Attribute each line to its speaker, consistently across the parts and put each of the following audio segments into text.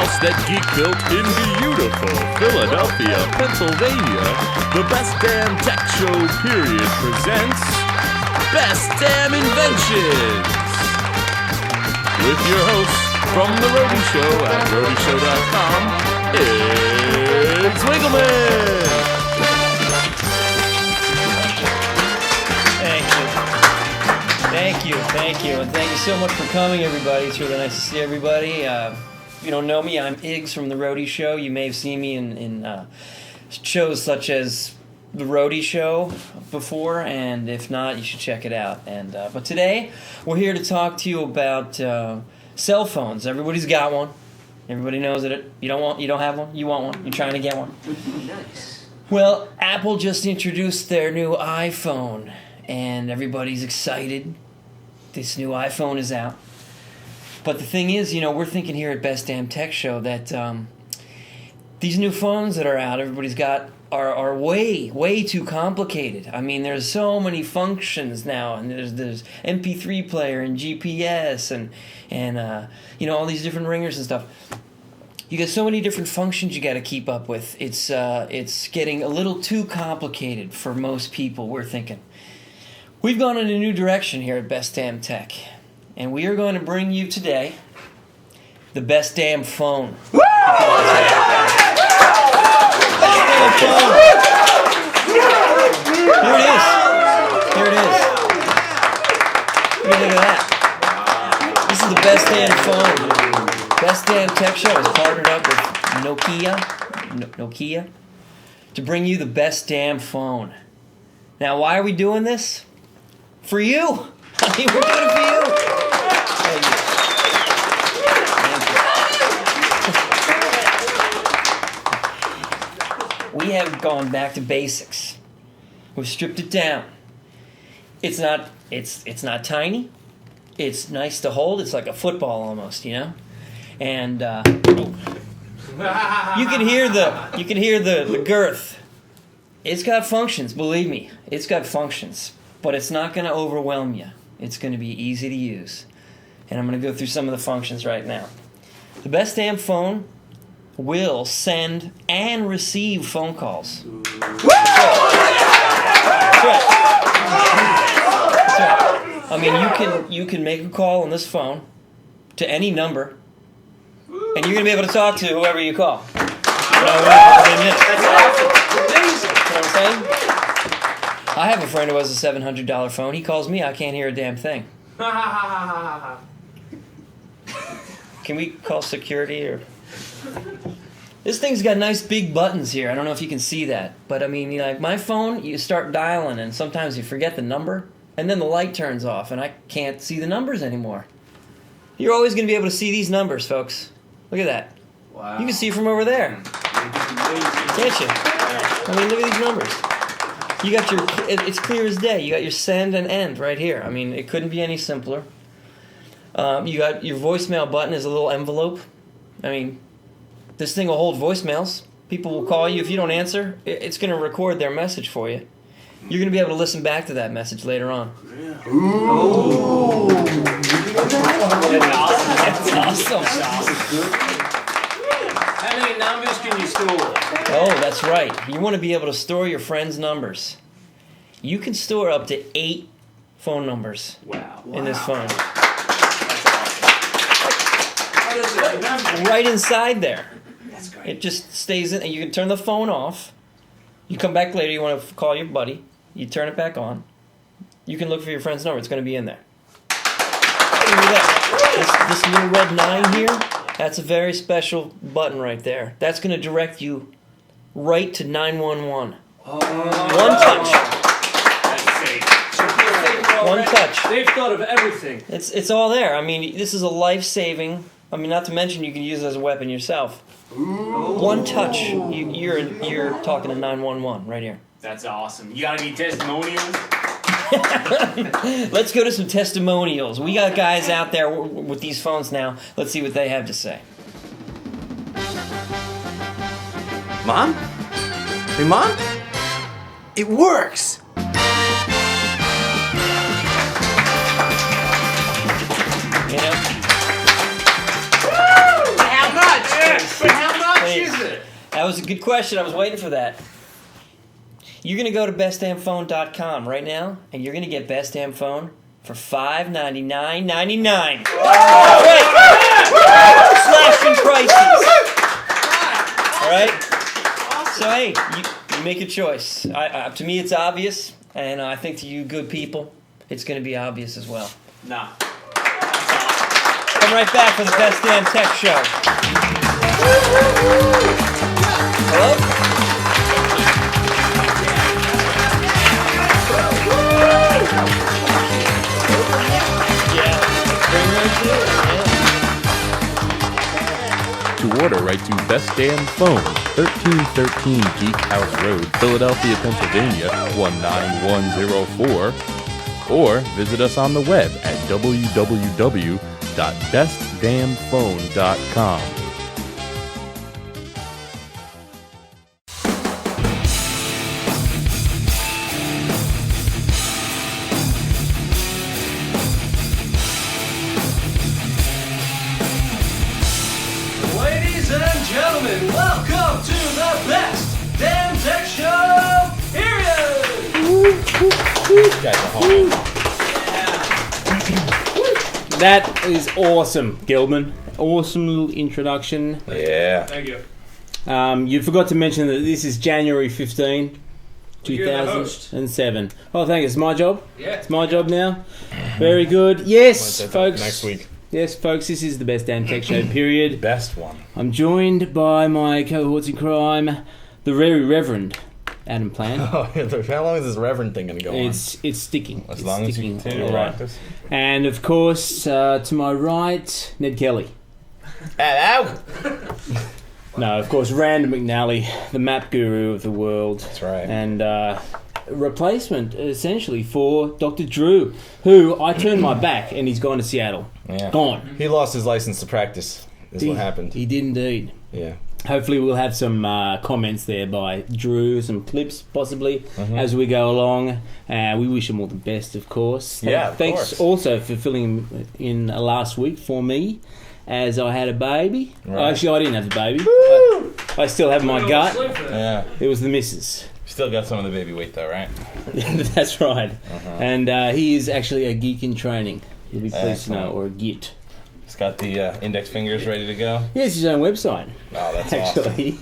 Speaker 1: house that geek built in beautiful Philadelphia, Pennsylvania, the Best Damn Tech Show period presents Best Damn Inventions! With your hosts from The Roadie Show at RoadieShow.com, it's Wiggleman!
Speaker 2: Thank you, and thank you so much for coming, everybody. It's really nice to see everybody. If you don't know me, I'm Iggs from The Roadie Show. You may have seen me in shows such as The Roadie Show before, and if not, you should check it out. But today, we're here to talk to you about cell phones. Everybody's got one. Everybody knows it. You don't have one. You want one. You're trying to get one.
Speaker 3: Nice.
Speaker 2: Well, Apple just introduced their new iPhone, and everybody's excited. This new iPhone is out. But the thing is, we're thinking here at Best Damn Tech Show that these new phones that are out, everybody's got, are way too complicated. I mean, there's so many functions now, and there's MP3 player and GPS and all these different ringers and stuff. You got so many different functions you got to keep up with. It's getting a little too complicated for most people, we're thinking. We've gone in a new direction here at Best Damn Tech, and we are going to bring you today the Best Damn Phone. Woo! Here it is. Look at that. This is the Best Damn Phone. Best Damn Tech Show has partnered up with Nokia to bring you the Best Damn Phone. Now, why are we doing this? For you. I mean, we're doing it for you. We have gone back to basics. We've stripped it down. It's not tiny. It's nice to hold. It's like a football almost, And you can hear the girth. It's got functions, believe me. It's got functions. But it's not going to overwhelm you. It's going to be easy to use. And I'm going to go through some of the functions right now. The Best Damn Phone will send and receive phone calls. That's right. I mean, you can make a call on this phone to any number, and you're going to be able to talk to whoever you call. That's amazing. You know what I'm saying? I have a friend who has a $700 phone. He calls me, I can't hear a damn thing. Can we call security or... This thing's got nice big buttons here. I don't know if you can see that. But I mean, like my phone, you start dialing and sometimes you forget the number and then the light turns off and I can't see the numbers anymore. You're always going to be able to see these numbers, folks. Look at that.
Speaker 3: Wow.
Speaker 2: You can see from over there. Can't you? I mean, look at these numbers. You got it's clear as day. You got your send and end right here. I mean, it couldn't be any simpler. You got your voicemail button is a little envelope. I mean, this thing will hold voicemails. People will call you. If you don't answer, it's going to record their message for you. You're going to be able to listen back to that message later on.
Speaker 3: Ooh.
Speaker 2: That's awesome.
Speaker 3: How many numbers can you store?
Speaker 2: Oh, that's right. You want to be able to store your friends' numbers. You can store up to 8 phone numbers in this phone. Right inside there.
Speaker 3: That's great.
Speaker 2: It just stays in, and you can turn the phone off. You come back later, you want to call your buddy. You turn it back on. You can look for your friend's number. It's going to be in there. Look at that. This little red 9 here, that's a very special button right there. That's going to direct you right to 911.
Speaker 3: Oh.
Speaker 2: One touch.
Speaker 3: That's safe.
Speaker 2: One touch.
Speaker 3: They've thought of everything.
Speaker 2: It's all there. I mean, this is a life-saving. I mean, not to mention you can use it as a weapon yourself.
Speaker 3: Ooh.
Speaker 2: One touch, you're talking to 911 right here.
Speaker 3: That's awesome. You got any testimonials?
Speaker 2: Let's go to some testimonials. We got guys out there with these phones now. Let's see what they have to say.
Speaker 4: Mom? Hey, Mom? It works!
Speaker 2: You know?
Speaker 3: How much?
Speaker 2: That was a good question. I was waiting for that. You're going to go to bestdamnphone.com right now, and you're going to get Best Damn Phone for $599.99. Right. Slashing prices. All right? So, hey, you make a choice. To me, it's obvious, and I think to you good people, it's going to be obvious as well.
Speaker 3: Nah.
Speaker 2: Come right back for the Best Damn Tech Show. Hello?
Speaker 1: To order, write to Best Damn Phone, 1313 Geek House Road, Philadelphia, Pennsylvania, 19104, or visit us on the web at www.bestdamnphone.com.
Speaker 2: Ladies and gentlemen, welcome to the Best Damn Tech Show, period!
Speaker 5: That is awesome, Gilman. Awesome little introduction.
Speaker 4: Yeah.
Speaker 3: Thank you.
Speaker 5: You forgot to mention that this is January 15,
Speaker 3: You're the host.
Speaker 5: 2007. Oh, thank you. It's my job.
Speaker 3: Yeah.
Speaker 5: It's my job now. Very good. Yes,
Speaker 4: That's
Speaker 5: folks.
Speaker 4: next week.
Speaker 5: Yes, folks. This is the Best Damn Tech Show, period.
Speaker 4: Best one.
Speaker 5: I'm joined by my cohorts in crime, the very Reverend Adam Plant.
Speaker 4: Oh, how long is this Reverend thing going to go on?
Speaker 5: It's sticking.
Speaker 4: As
Speaker 5: It's
Speaker 4: long as you
Speaker 5: sticking
Speaker 4: continue
Speaker 5: all
Speaker 4: to
Speaker 5: right.
Speaker 4: practice.
Speaker 5: And of course, to my right, Ned Kelly.
Speaker 4: Hello.
Speaker 5: No, of course, Randall McNally, the map guru of the world.
Speaker 4: That's right.
Speaker 5: And replacement, essentially, for Dr. Drew, who I turned my back and he's gone to Seattle.
Speaker 4: Yeah.
Speaker 5: Gone.
Speaker 4: He lost his license to practice. Is what happened.
Speaker 5: He did indeed.
Speaker 4: Yeah.
Speaker 5: Hopefully we'll have some comments there by Drew, some clips possibly as we go along. We wish him all the best, of course.
Speaker 4: Yeah, of
Speaker 5: Thanks
Speaker 4: course.
Speaker 5: also for filling in last week for me, as I had a baby.
Speaker 4: Right.
Speaker 5: Actually, I didn't have a baby. I still have my gut.
Speaker 4: Yeah.
Speaker 5: It was the missus.
Speaker 4: Still got some of the baby weight though, right?
Speaker 5: That's right. And he is actually a geek in training. You'll be pleased to know,
Speaker 4: Excellent.
Speaker 5: or a git.
Speaker 4: He's got the index fingers ready to go.
Speaker 5: He has his own website.
Speaker 4: Oh, that's awesome.
Speaker 5: Actually,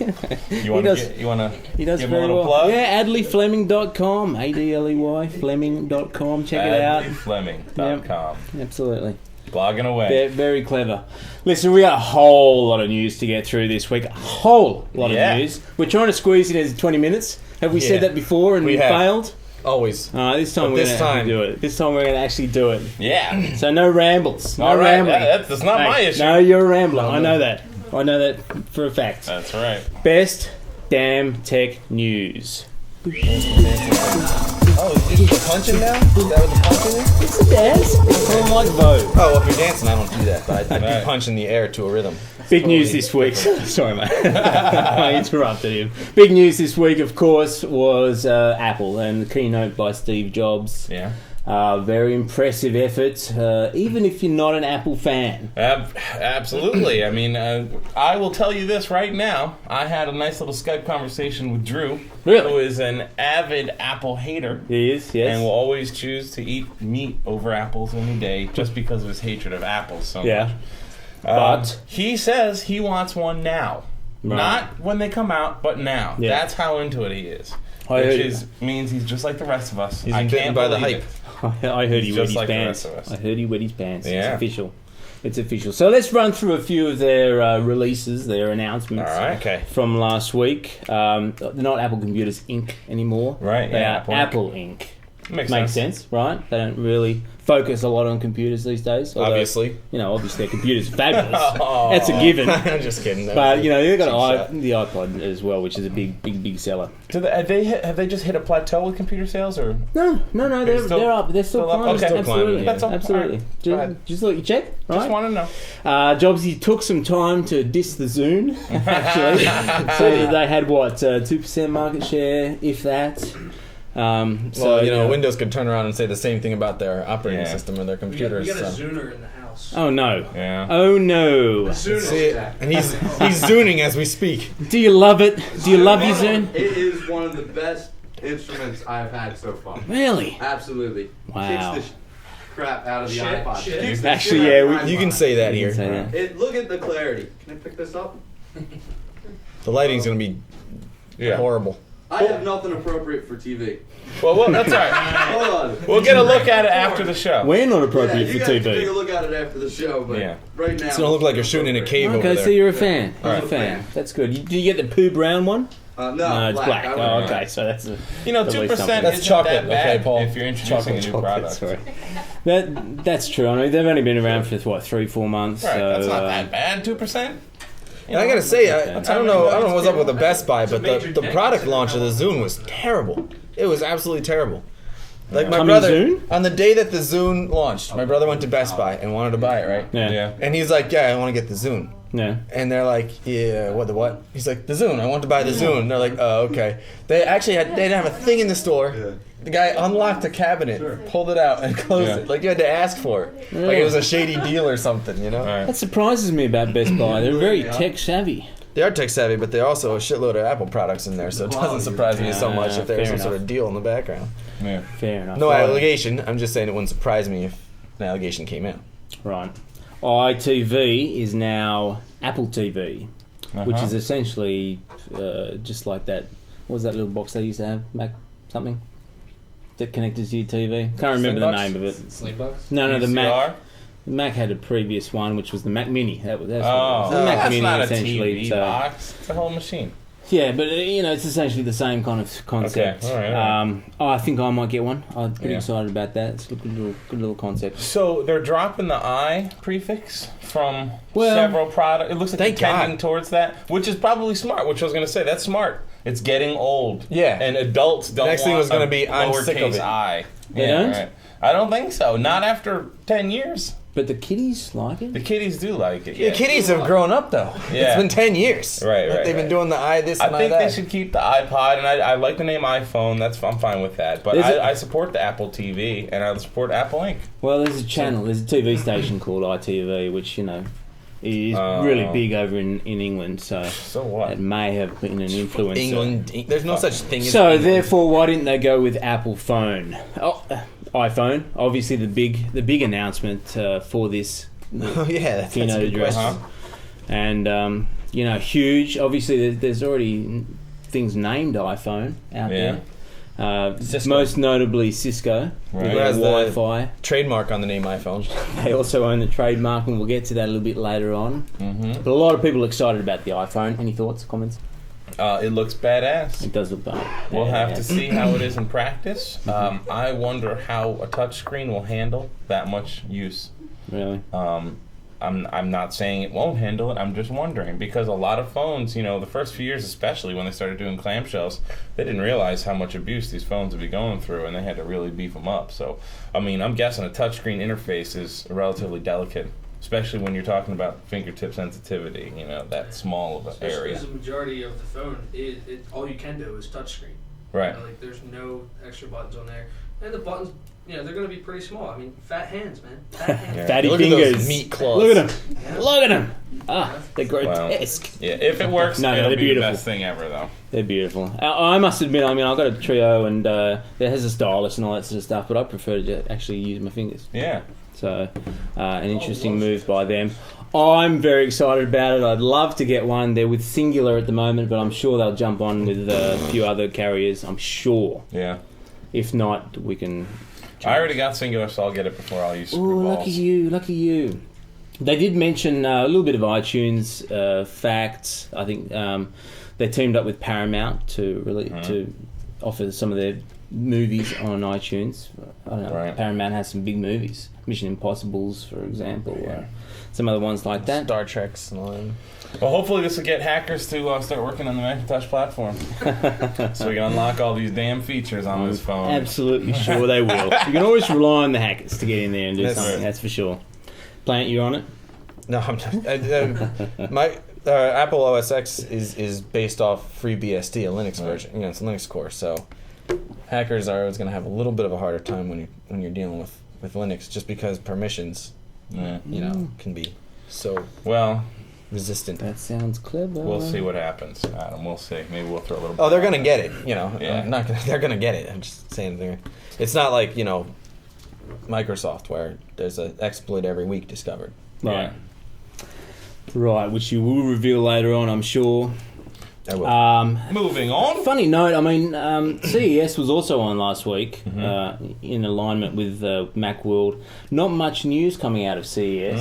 Speaker 4: You want
Speaker 5: does-
Speaker 4: to? You want to?
Speaker 5: he does
Speaker 4: Give him a
Speaker 5: very
Speaker 4: little
Speaker 5: well.
Speaker 4: plug?
Speaker 5: Yeah, AdleyFleming.com, ADLEY Fleming.com. Check it out.
Speaker 4: Fleming.com.
Speaker 5: Absolutely.
Speaker 4: Blogging away.
Speaker 5: Very, very clever. Listen, we got a whole lot of news to get through this week. A whole lot
Speaker 4: Yeah.
Speaker 5: of news. We're trying to squeeze it into 20 minutes. Have we
Speaker 4: Yeah.
Speaker 5: said that before and
Speaker 4: We
Speaker 5: we
Speaker 4: have.
Speaker 5: failed?
Speaker 4: Always.
Speaker 5: This time
Speaker 4: But
Speaker 5: we're
Speaker 4: this
Speaker 5: going to
Speaker 4: time-
Speaker 5: do it. This time we're going to actually do it.
Speaker 4: Yeah.
Speaker 5: So no rambles. No
Speaker 4: All right.
Speaker 5: rambling.
Speaker 4: That's not my issue.
Speaker 5: No, you're a rambler.
Speaker 4: No,
Speaker 5: I know that. I know that for a fact.
Speaker 4: That's right.
Speaker 5: Best damn tech news.
Speaker 4: Oh, is this the punching now? Is that what the punching is?
Speaker 5: It's a dance. It's kind of like Vogue.
Speaker 4: Oh, well, if you're dancing, I don't do that. But I
Speaker 5: Right.
Speaker 4: do punch in the air to a rhythm.
Speaker 5: Big news this week. Sorry, mate. I interrupted him. Big news this week, of course, was Apple and the keynote by Steve Jobs.
Speaker 4: Yeah.
Speaker 5: Very impressive effort, even if you're not an Apple fan.
Speaker 4: Absolutely. I mean, I will tell you this right now. I had a nice little Skype conversation with Drew,
Speaker 5: Really?
Speaker 4: who is an avid Apple hater.
Speaker 5: He is, yes.
Speaker 4: And will always choose to eat meat over apples any day just because of his hatred of apples so
Speaker 5: yeah.
Speaker 4: much.
Speaker 5: But
Speaker 4: He says he wants one now.
Speaker 5: Right.
Speaker 4: Not when they come out, but now.
Speaker 5: Yeah.
Speaker 4: That's how into it he is.
Speaker 5: I
Speaker 4: Which
Speaker 5: heard
Speaker 4: is means he's just like the rest of us.
Speaker 6: He's
Speaker 4: I
Speaker 6: bitten
Speaker 4: can't
Speaker 6: by the
Speaker 4: believe
Speaker 6: hype.
Speaker 4: it.
Speaker 5: I heard he
Speaker 4: He's
Speaker 5: wet
Speaker 4: just
Speaker 5: his
Speaker 4: like the
Speaker 5: pants.
Speaker 4: rest of us.
Speaker 5: I heard he wet his pants.
Speaker 4: Yeah.
Speaker 5: It's official. It's official. So let's run through a few of their releases, their announcements
Speaker 4: All right. Okay.
Speaker 5: from last week. They're not Apple Computers Inc. anymore.
Speaker 4: Right,
Speaker 5: They
Speaker 4: yeah,
Speaker 5: are
Speaker 4: Apple
Speaker 5: Apple Inc.
Speaker 4: Makes
Speaker 5: sense, right? They don't really focus a lot on computers these days. Although,
Speaker 6: Obviously.
Speaker 5: You know, obviously their computers are fabulous.
Speaker 4: Oh.
Speaker 5: That's a given.
Speaker 6: I'm just kidding. That
Speaker 5: But,
Speaker 6: was
Speaker 5: you know, they've got
Speaker 6: cheap shot.
Speaker 5: the iPod as well, which is a big seller.
Speaker 4: Have they just hit a plateau with computer sales, or
Speaker 5: No, they're
Speaker 4: still-
Speaker 5: they're up. They're still
Speaker 4: still up?
Speaker 5: climbing.
Speaker 4: Okay. Still
Speaker 6: climbing,
Speaker 5: Absolutely,
Speaker 6: yeah.
Speaker 4: That's all.
Speaker 5: absolutely.
Speaker 4: All right. Go ahead.
Speaker 5: Just look, you check. Right?
Speaker 4: just want to know?
Speaker 5: Jobsy took some time to diss the Zune, actually. So they had, 2% market share, if that.
Speaker 6: Well, Windows could turn around and say the same thing about their operating
Speaker 4: Yeah.
Speaker 6: system and their
Speaker 3: We got
Speaker 6: computers.
Speaker 3: a
Speaker 6: so.
Speaker 3: Zooner in the house.
Speaker 6: house.
Speaker 5: Oh no.
Speaker 4: Yeah.
Speaker 5: Oh no.
Speaker 6: Zune
Speaker 3: See it,
Speaker 6: is
Speaker 3: and he's zooning as we speak.
Speaker 5: Do you love it? Do you love your Zune?
Speaker 7: It is one of the best instruments I've had so far.
Speaker 5: Really?
Speaker 7: Absolutely.
Speaker 5: Wow.
Speaker 7: Kicks the crap out of the
Speaker 6: Shit,
Speaker 7: iPod.
Speaker 6: shit.
Speaker 7: Kicks the
Speaker 5: Actually,
Speaker 7: shit
Speaker 5: yeah,
Speaker 7: out of the
Speaker 3: You can
Speaker 7: iPod.
Speaker 3: say that
Speaker 5: You can
Speaker 3: here.
Speaker 5: say that.
Speaker 7: Look at the clarity. Can I pick this up?
Speaker 3: The lighting's gonna be
Speaker 4: Yeah.
Speaker 3: horrible.
Speaker 7: I have nothing appropriate for TV.
Speaker 4: Well, that's all right.
Speaker 7: Hold on.
Speaker 4: We'll get a look at it after the show.
Speaker 5: We're not
Speaker 7: Yeah,
Speaker 5: appropriate
Speaker 7: you
Speaker 5: for
Speaker 7: guys can take a
Speaker 5: TV.
Speaker 7: look at it after the show, but
Speaker 4: Yeah.
Speaker 7: right now
Speaker 3: It's gonna look like you're shooting in a cave over
Speaker 5: Okay,
Speaker 3: there.
Speaker 5: so you're a fan. You're a
Speaker 7: Alright.
Speaker 5: fan. That's good. Do you get the Pooh Brown one?
Speaker 7: No,
Speaker 5: it's black.
Speaker 7: I
Speaker 5: Oh,
Speaker 7: went
Speaker 5: okay. So that's a,
Speaker 4: You know,
Speaker 5: At least
Speaker 4: 2%
Speaker 5: something.
Speaker 3: That's
Speaker 4: isn't
Speaker 3: chocolate,
Speaker 4: that bad
Speaker 3: okay, Paul?
Speaker 4: if you're introducing a new product.
Speaker 5: Sorry. That's true. I mean, they've only been around for what 3-4 months.
Speaker 4: Right,
Speaker 5: so,
Speaker 4: that's not that bad. 2%.
Speaker 3: And I gotta say, I
Speaker 5: That's
Speaker 3: don't know what's up with the Best Buy,
Speaker 6: It's a
Speaker 3: but
Speaker 6: major
Speaker 3: the product
Speaker 6: negative.
Speaker 3: launch of the Zune was terrible. It was absolutely terrible. Like my
Speaker 5: Coming
Speaker 3: brother,
Speaker 5: Zune?
Speaker 3: on the day that the Zune launched, my brother went to Best Buy and wanted to buy it, right?
Speaker 5: Yeah.
Speaker 3: And he's like, "Yeah, I want to get the Zune."
Speaker 5: Yeah.
Speaker 3: And they're like, "Yeah, what the what?" He's like, "The Zune. I want to buy the Zune." And they're like, "Oh, okay." They actually they didn't have a thing in the store. The guy unlocked the cabinet, pulled it out, and closed
Speaker 4: Yeah.
Speaker 3: it. Like you had to ask for it. Like
Speaker 5: Really?
Speaker 3: it was a shady deal or something, you know?
Speaker 4: All right.
Speaker 5: That surprises me about Best Buy. They're very tech savvy.
Speaker 3: They are tech savvy, but they're also a shitload of Apple products in there, so it doesn't surprise me so much if there's
Speaker 5: fair
Speaker 3: some sort
Speaker 5: enough.
Speaker 3: of deal in the background.
Speaker 4: Yeah.
Speaker 5: Fair enough.
Speaker 3: No
Speaker 5: Right.
Speaker 3: allegation. I'm just saying it wouldn't surprise me if an allegation came out.
Speaker 5: Right. iTV is now Apple TV, which is essentially just like that. What was that little box they used to have? Mac something that connected to your TV. Can't remember the
Speaker 4: Slingbox?
Speaker 5: name of it.
Speaker 6: Slingbox?
Speaker 5: No, the Mac.
Speaker 4: VCR?
Speaker 5: The Mac had a previous one, which was the Mac Mini. That's what it was.
Speaker 4: Oh,
Speaker 5: The Mac
Speaker 4: that's
Speaker 5: Mini
Speaker 4: not a
Speaker 5: essentially.
Speaker 4: TV
Speaker 5: so-
Speaker 4: box. It's a whole machine.
Speaker 5: Yeah, but it's essentially the same kind of concept.
Speaker 4: Okay, all right.
Speaker 5: I think I might get one. I'm pretty
Speaker 4: Yeah.
Speaker 5: excited about that. It's a good little concept.
Speaker 4: So they're dropping the I prefix from
Speaker 5: Well,
Speaker 4: several products. It looks like
Speaker 3: thank
Speaker 4: they're tending
Speaker 3: God.
Speaker 4: towards that, which is probably smart. Which I was going to say, that's smart. It's getting old.
Speaker 3: Yeah.
Speaker 4: And adults don't.
Speaker 3: Next thing
Speaker 4: want
Speaker 3: was gonna
Speaker 4: a
Speaker 3: be, I'm sick of
Speaker 4: lowercase
Speaker 3: it.
Speaker 4: I.
Speaker 5: They don't?
Speaker 4: Right. I don't think so. Not after 10 years.
Speaker 5: But the kiddies like it.
Speaker 4: The kiddies do like it.
Speaker 3: The
Speaker 4: Yeah.
Speaker 3: kiddies have grown up though.
Speaker 4: Yeah.
Speaker 3: It's been 10 years.
Speaker 4: Right,
Speaker 3: Like,
Speaker 4: right,
Speaker 3: They've been
Speaker 4: right.
Speaker 3: doing the I this and
Speaker 4: I think
Speaker 3: that.
Speaker 4: they should keep the iPod, and I like the name iPhone. I'm fine with that. But
Speaker 5: There's a-
Speaker 4: I support the Apple TV, and I support Apple Inc.
Speaker 5: Well, there's a channel, there's a TV station called ITV, which is really big over in England. So
Speaker 4: So what?
Speaker 5: it may have been an influence.
Speaker 3: England. There's no such thing as
Speaker 5: So
Speaker 3: England.
Speaker 5: therefore, why didn't they go with Apple phone? iPhone, obviously the big announcement for this
Speaker 3: Oh yeah, that's a
Speaker 5: keynote
Speaker 3: good
Speaker 5: address,
Speaker 3: question.
Speaker 5: and huge. Obviously, there's already things named iPhone out
Speaker 4: Yeah.
Speaker 5: there.
Speaker 3: Cisco.
Speaker 5: Most notably Cisco,
Speaker 4: Right.
Speaker 5: with
Speaker 3: Who has the-
Speaker 5: Wi-Fi.
Speaker 3: Trademark on the name iPhone.
Speaker 5: They also own the trademark, and we'll get to that a little bit later on.
Speaker 4: Mm-hmm.
Speaker 5: But a lot of people are excited about the iPhone. Any thoughts, comments?
Speaker 4: It looks badass.
Speaker 5: It does look bad.
Speaker 4: We'll have to see how it is in practice. I wonder how a touchscreen will handle that much use.
Speaker 5: Really?
Speaker 4: I'm not saying it won't handle it. I'm just wondering because a lot of phones, the first few years, especially when they started doing clamshells, they didn't realize how much abuse these phones would be going through, and they had to really beef them up. So, I'm guessing a touchscreen interface is relatively delicate, especially when you're talking about fingertip sensitivity. That small of an
Speaker 6: Especially
Speaker 4: area.
Speaker 6: because the majority of the phone, all you can do is touchscreen.
Speaker 4: Right.
Speaker 6: Like there's no extra buttons on there, and the buttons, they're going to be pretty small. I mean, fat hands, man. Fat hands.
Speaker 4: Yeah.
Speaker 5: Fatty
Speaker 3: Look at
Speaker 5: fingers.
Speaker 3: those meat claws.
Speaker 5: Look at them.
Speaker 6: Yeah.
Speaker 5: Look at them. Ah, they're grotesque.
Speaker 4: Yeah, if it works,
Speaker 5: No,
Speaker 4: it'll
Speaker 5: they're
Speaker 4: be
Speaker 5: beautiful.
Speaker 4: the best thing ever, though.
Speaker 5: They're beautiful. I must admit, I've got a Trio, and it has a stylus and all that sort of stuff, but I prefer to actually use my fingers.
Speaker 4: Yeah.
Speaker 5: So, an interesting move by them. I'm very excited about it. I'd love to get one. They're with Singular at the moment, but I'm sure they'll jump on with a few other carriers. I'm sure.
Speaker 4: Yeah.
Speaker 5: If not, we can.
Speaker 4: I already got Singular, so I'll get it before I'll use
Speaker 5: Oh,
Speaker 4: Screwballs.
Speaker 5: lucky you, lucky you. They did mention a little bit of iTunes facts. I think they teamed up with Paramount to offer some of their movies on iTunes. I don't know.
Speaker 4: Right.
Speaker 5: Paramount has some big movies. Mission Impossibles, for example. Some other ones like that.
Speaker 3: Star Treks and all that.
Speaker 4: Well, hopefully this will get hackers to start working on the Macintosh platform, so we can unlock all these damn features on this phone.
Speaker 5: Absolutely sure they will. You can always rely on the hackers to get in there and do
Speaker 3: That's
Speaker 5: something.
Speaker 3: right.
Speaker 5: That's for sure. Plant, you on it?
Speaker 3: No, I'm not. My Apple OS X is based off FreeBSD, a Linux version. It's a Linux core, so hackers are always going to have a little bit of a harder time when you're dealing with Linux, just because permissions
Speaker 4: Yeah.
Speaker 3: you know, can be so
Speaker 4: Well,
Speaker 3: resistant.
Speaker 5: That sounds clever.
Speaker 4: we'll see what happens, Adam. We'll see. Maybe we'll throw a little.
Speaker 3: Oh, they're gonna get it. You know,
Speaker 4: Yeah.
Speaker 3: they're gonna get it. I'm just saying it's not like Microsoft where there's an exploit every week discovered.
Speaker 5: Right. Right, which you will reveal later on, I'm sure.
Speaker 3: I will.
Speaker 4: Moving on.
Speaker 5: Funny note, I mean, CES was also on last week in alignment with Macworld. Not much news coming out of CES.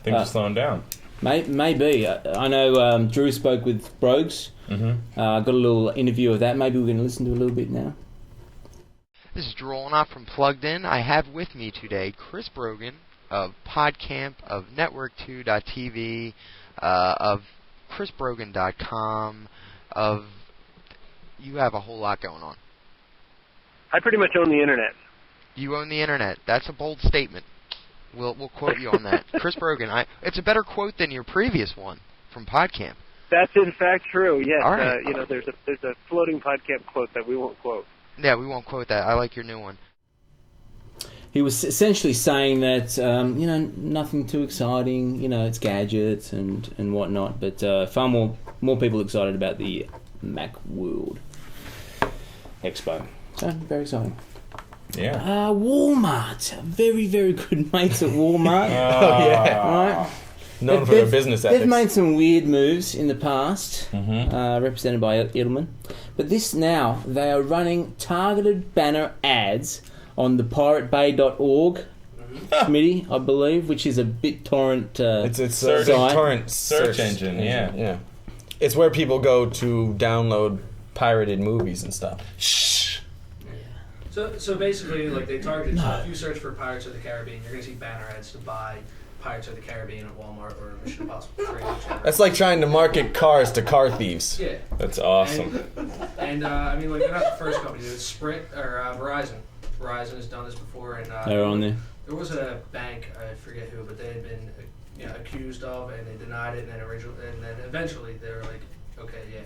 Speaker 4: Things are slowing down.
Speaker 5: Maybe. I know Drew spoke with Brogues. Got a little interview of that. Maybe we're going to listen to a little bit now.
Speaker 8: This is Drew Olnoff from Plugged In. I have with me today Chris Brogan of PodCamp, of Network2.tv, of ChrisBrogan.com, of... You have a whole lot going on.
Speaker 9: I pretty much own the internet.
Speaker 8: You own the internet. That's a bold statement. We'll quote you on that. Chris Brogan, it's a better quote than your previous one from PodCamp.
Speaker 9: That's in fact true. Yes.
Speaker 8: All right.
Speaker 9: There's a floating PodCamp quote that we won't quote.
Speaker 8: Yeah, we won't quote that. I like your new one.
Speaker 5: He was essentially saying that, nothing too exciting, it's gadgets and whatnot, but far more people excited about the Macworld Expo. So, very exciting.
Speaker 4: Yeah.
Speaker 5: Walmart. Very, very good mates at Walmart. Right?
Speaker 3: Known for their business ethics.
Speaker 5: They've made some weird moves in the past, represented by Edelman. But this now, they are running targeted banner ads on the piratebay.org, Smitty, I believe, which is a BitTorrent
Speaker 3: it's a
Speaker 5: site.
Speaker 3: BitTorrent
Speaker 4: Search engine, yeah.
Speaker 3: It's where people go to download pirated movies and stuff.
Speaker 6: So basically, like they target. So if you search for Pirates of the Caribbean, you're gonna see banner ads to buy Pirates of the Caribbean at Walmart or Mission Impossible 3.
Speaker 3: That's like trying to market cars to car thieves.
Speaker 6: Yeah.
Speaker 4: That's awesome.
Speaker 6: And I mean, like they're not the first company. It's Sprint or Verizon. Verizon has done this before, and
Speaker 5: They're on there.
Speaker 6: There was a bank, I forget who, but they had been accused of, and they denied it, and then eventually they were like, okay, yeah.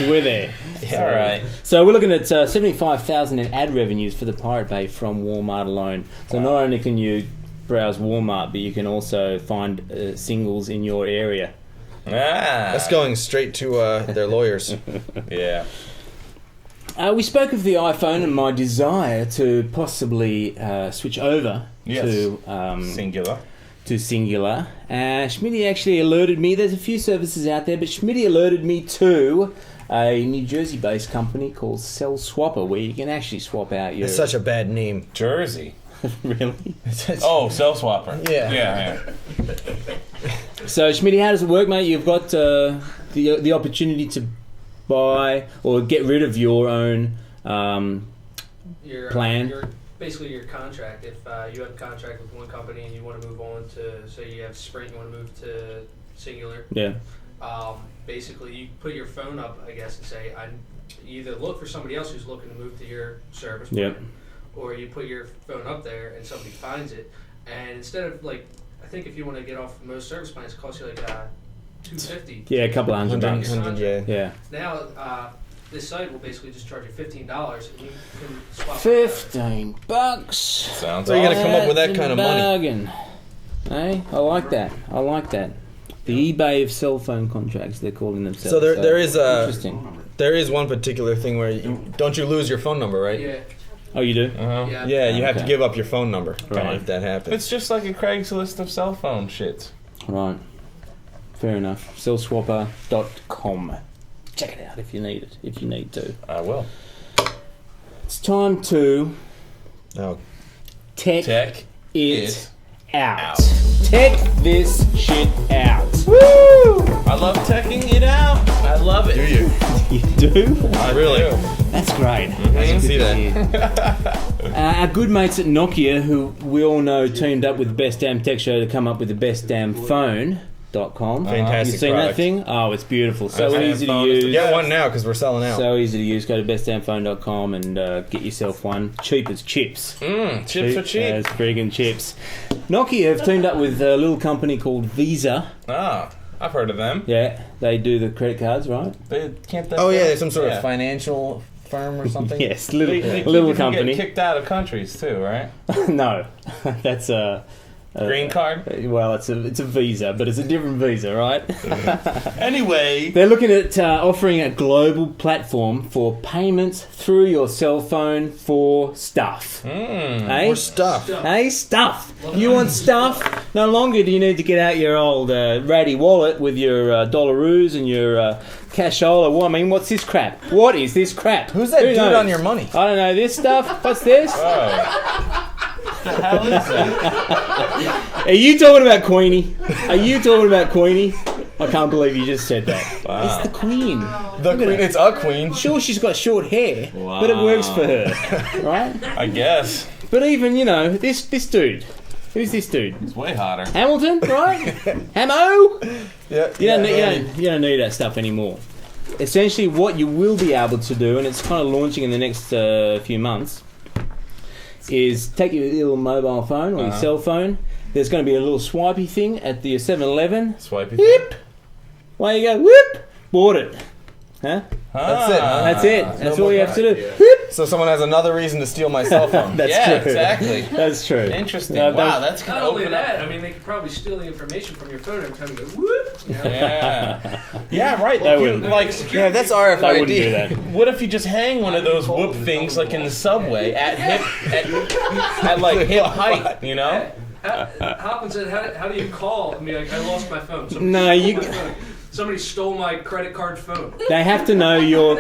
Speaker 5: We're there.
Speaker 4: All right.
Speaker 5: So we're looking at 75,000 in ad revenues for the Pirate Bay from Walmart alone. So not only can you browse Walmart, but you can also find singles in your area.
Speaker 3: That's going straight to their lawyers.
Speaker 4: Yeah.
Speaker 5: We spoke of the iPhone and my desire to possibly switch over to
Speaker 4: Singular.
Speaker 5: To Singular. Schmitty actually alerted me. There's a few services out there, but Schmitty alerted me to a New Jersey-based company called Cell Swapper, where you can actually swap out your...
Speaker 3: It's such a bad name.
Speaker 4: Jersey.
Speaker 5: Really?
Speaker 4: Oh, Cell Swapper.
Speaker 3: Yeah.
Speaker 5: So, Schmitty, how does it work, mate? You've got the opportunity to buy or get rid of your own plan.
Speaker 6: Basically your contract. If you have a contract with one company and you want to move on to, say you have Sprint, you want to move to Singular.
Speaker 5: Yeah.
Speaker 6: Basically, you put your phone up, I guess, and say, you either look for somebody else who's looking to move to your service plan, or you put your phone up there and somebody finds it, and instead of I think if you want to get off most service plans, it costs you like $250.
Speaker 5: Yeah, a couple $100.
Speaker 3: 100,
Speaker 5: yeah.
Speaker 6: Now, this site will basically just charge you $15, and you can swap.
Speaker 5: $15.
Speaker 4: Sounds
Speaker 3: So you're gonna
Speaker 4: awesome.
Speaker 3: come up with that kind of money.
Speaker 5: Bargain. Hey, I like that. The eBay of cell phone contracts, they're calling themselves.
Speaker 3: So there is
Speaker 5: interesting.
Speaker 3: There is one particular thing where don't you lose your phone number, right?
Speaker 6: Yeah.
Speaker 5: Oh, you do?
Speaker 3: Yeah, you have to give up your phone number if that happens.
Speaker 4: It's just like a Craigslist of cell phone shit.
Speaker 5: Right. Fair enough. Cellswapper.com. Check it out if you need it. If you need to.
Speaker 4: I will.
Speaker 5: It's time to tech
Speaker 4: it
Speaker 5: out. Tech this shit out.
Speaker 4: Woo! I love teching it out. I love it.
Speaker 3: Do you?
Speaker 5: You do?
Speaker 3: I really.
Speaker 5: That's great.
Speaker 3: I can see that.
Speaker 5: Our good mates at Nokia, who we all know teamed up with the Best Damn Tech Show to come up with the Best Damn Phone.com.
Speaker 3: Fantastic
Speaker 5: You seen
Speaker 3: product.
Speaker 5: that thing? Oh, it's beautiful. So
Speaker 4: Best
Speaker 5: easy to
Speaker 4: Damn Phone is the
Speaker 5: use.
Speaker 3: Get one now because we're selling out.
Speaker 5: So easy to use. Go to bestdamnphone.com and get yourself one. Cheap as chips.
Speaker 4: Chips are cheap.
Speaker 5: As friggin' chips. Nokia have teamed up with a little company called Visa.
Speaker 4: I've heard of them.
Speaker 5: Yeah, they do the credit cards, right?
Speaker 3: There's some sort of financial firm or something.
Speaker 5: Yes,
Speaker 4: They
Speaker 5: little
Speaker 4: keep
Speaker 5: company.
Speaker 4: Get kicked out of countries too, right?
Speaker 5: No, that's
Speaker 4: Green card?
Speaker 5: Well, it's a visa, but it's a different visa, right?
Speaker 4: Anyway.
Speaker 5: They're looking at offering a global platform for payments through your cell phone for stuff. Hey?
Speaker 3: More stuff.
Speaker 5: Hey, stuff. You want stuff? No longer do you need to get out your old ratty wallet with your dollaroos and your cashola. Well, I mean, what's this crap? What is this crap?
Speaker 3: Who's that
Speaker 5: Who
Speaker 3: dude
Speaker 5: knows?
Speaker 3: on your money?
Speaker 5: I don't know. This stuff? What's this?
Speaker 4: What the hell is that?
Speaker 5: Are you talking about Queenie? Are you talking about Queenie? I can't believe you just said that.
Speaker 4: Wow.
Speaker 5: It's the Queen.
Speaker 3: The queen. It's a queen.
Speaker 5: Sure, she's got short hair, but it works for her, right?
Speaker 4: I guess.
Speaker 5: But even, you know, this dude. Who's this dude?
Speaker 4: It's way hotter.
Speaker 5: Hamilton, right? Hamo?
Speaker 3: Yeah.
Speaker 5: You don't need that stuff anymore. Essentially, what you will be able to do, and it's kind of launching in the next few months, is take your little mobile phone or your cell phone. There's going to be a little swipey thing at the 7-Eleven.
Speaker 4: Swipey.
Speaker 5: Whip! Away you go. Whip! Bought it. Huh?
Speaker 3: That's it. Huh?
Speaker 5: That's it. That's all you have to do.
Speaker 3: Yeah.
Speaker 5: Whip!
Speaker 3: So someone has another reason to steal my cell phone.
Speaker 5: That's
Speaker 4: Yeah,
Speaker 5: true.
Speaker 4: exactly.
Speaker 5: That's true.
Speaker 4: Interesting.
Speaker 5: No,
Speaker 4: Wow, that's going
Speaker 6: Not
Speaker 4: to
Speaker 6: only
Speaker 4: open
Speaker 6: that,
Speaker 4: up.
Speaker 6: I mean, they could probably steal the information from your phone every time you go whoop. You know?
Speaker 4: Yeah. Yeah, right.
Speaker 5: They
Speaker 4: Like, you,
Speaker 5: wouldn't.
Speaker 4: like,
Speaker 3: Yeah, that's
Speaker 5: I
Speaker 3: RFID.
Speaker 5: wouldn't do that.
Speaker 4: what if you just hang one of those whoop things like in the subway at like hip height, you know?
Speaker 6: Hopkins said, how do you call? I mean, like, I lost my phone. Somebody
Speaker 5: No,
Speaker 6: stole
Speaker 5: you-
Speaker 6: my phone. Somebody stole my credit card phone.
Speaker 5: They have to know your